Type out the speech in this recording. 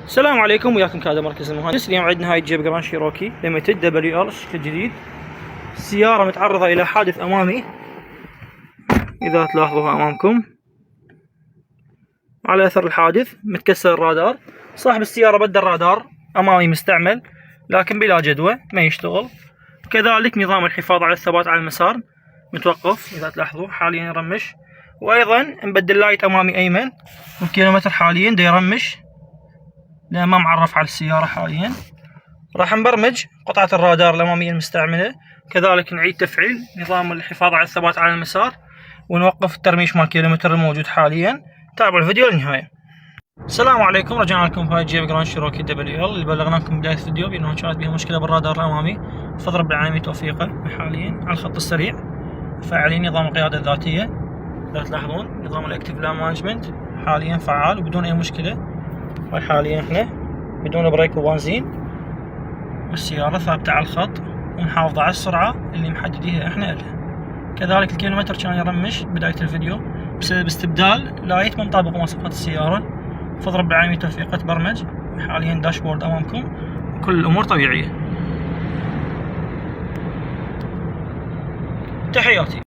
السلام عليكم، وياكم كادر مركز المهندس. اليوم عندنا هاي جيب جراند شيروكي ليمتد دبليو ار الشكل الجديد. السيارة متعرضة إلى حادث أمامي إذا تلاحظوها أمامكم. على أثر الحادث متكسر الرادار. صاحب السيارة بدل الرادار أمامي مستعمل لكن بلا جدوى ما يشتغل. كذلك نظام الحفاظ على الثبات على المسار متوقف إذا تلاحظوا حاليا يرمش. وأيضا نبدل لايت أمامي أيمن والكيلومتر حاليا دا يرمش لأن ما معرف على السيارة حاليا. راح نبرمج قطعة الرادار الأمامية المستعملة، كذلك نعيد تفعيل نظام الحفاظ على الثبات على المسار ونوقف الترميش مال الكيلومتر الموجود حاليا. تابعوا الفيديو للنهاية. السلام عليكم، رجعنا لكم بهاي جيب جراند شيروكي دبليو ال اللي بلغناكم بداية الفيديو بأنه كانت بها مشكلة بالرادار الأمامي. فضل رب العالمين توفيقه حاليا على الخط السريع فاعلين نظام القيادة الذاتية. إذا تلاحظون نظام الاكتيف لان مانجمنت حاليا فعال وبدون أي مشكلة. حاليا احنا بدون بريك وبنزين والسيارة ثابتة على الخط ومحافظة على السرعة اللي محدديها احنا لها. كذلك الكيلومتر كان يرمش بداية الفيديو بسبب استبدال لايت ما مطابق مواصفات السيارة. فضل رب العالمين توفيقه تبرمج. حاليا داشبورد امامكم كل الامور طبيعية. تحياتي.